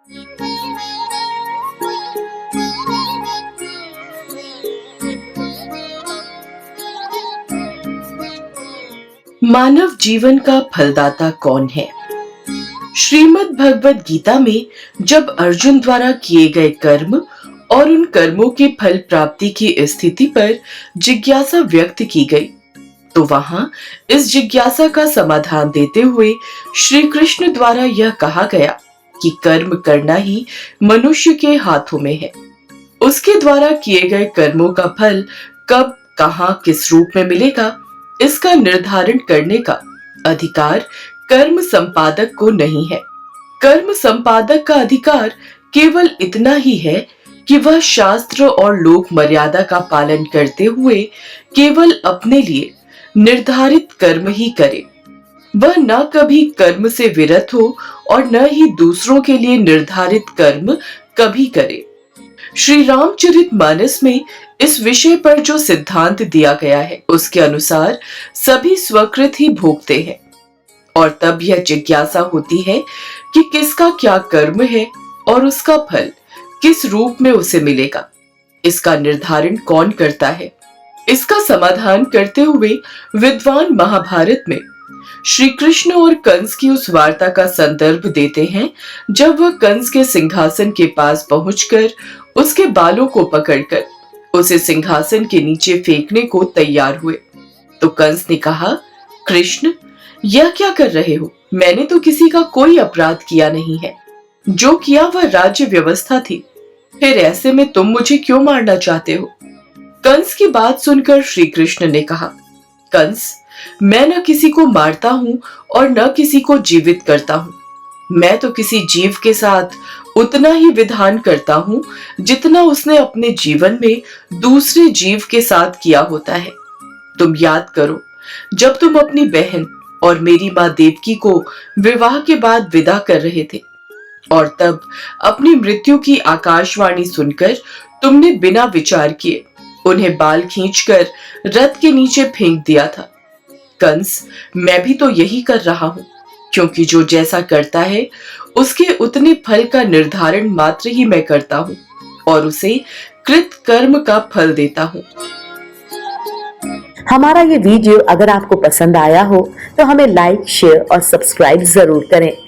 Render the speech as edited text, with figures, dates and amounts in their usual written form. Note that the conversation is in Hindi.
मानव जीवन का फलदाता कौन है? श्रीमद् भगवद गीता में जब अर्जुन द्वारा किए गए कर्म और उन कर्मों के फल प्राप्ति की स्थिति पर जिज्ञासा व्यक्त की गई, तो वहां इस जिज्ञासा का समाधान देते हुए श्री कृष्ण द्वारा यह कहा गया कि कर्म करना ही मनुष्य के हाथों में है। उसके द्वारा किए गए कर्मों का फल कब, कहां, किस रूप में मिलेगा, इसका निर्धारण करने का अधिकार कर्म संपादक को नहीं है। कर्म संपादक का अधिकार केवल इतना ही है कि वह शास्त्र और लोक मर्यादा का पालन करते हुए केवल अपने लिए निर्धारित कर्म ही करे। वह न कभी कर्म से विरत हो और न ही दूसरों के लिए निर्धारित कर्म कभी करे। श्री रामचरितमानस में इस विषय पर जो सिद्धांत दिया गया है, उसके अनुसार सभी स्वकृत ही भोगते हैं और तब यह जिज्ञासा होती है कि किसका क्या कर्म है और उसका फल किस रूप में उसे मिलेगा, इसका निर्धारण कौन करता है। इसका समाधान करते हुए विद्वान महाभारत में श्री कृष्ण और कंस की उस वार्ता का संदर्भ देते हैं जब वह कंस के सिंहासन के पास पहुंचकर उसके बालों को पकड़कर उसे सिंहासन के नीचे फेंकने को तैयार हुए। तो कंस ने कहा, कृष्ण, यह क्या कर रहे हो? मैंने तो किसी का कोई अपराध किया नहीं है। जो किया वह राज्य व्यवस्था थी। फिर ऐसे में तुम मुझे क्यों मारना चाहते हो? कंस की बात सुनकर श्री कृष्ण ने कहा, कंस, मैं न किसी को मारता हूं और न किसी को जीवित करता हूं। मैं तो किसी जीव के साथ उतना ही विधान करता हूं जितना उसने अपने जीवन में दूसरे जीव के साथ किया होता है। तुम याद करो, जब तुम अपनी बहन और मेरी माँ देवकी को विवाह के बाद विदा कर रहे थे और तब अपनी मृत्यु की आकाशवाणी सुनकर तुमने बिना विचार किए उन्हें बाल खींचकर रथ के नीचे फेंक दिया था। कंस, मैं भी तो यही कर रहा हूं, क्योंकि जो जैसा करता है उसके उतने फल का निर्धारण मात्र ही मैं करता हूं और उसे कृत कर्म का फल देता हूं। हमारा ये वीडियो अगर आपको पसंद आया हो तो हमें लाइक, शेयर और सब्सक्राइब जरूर करें।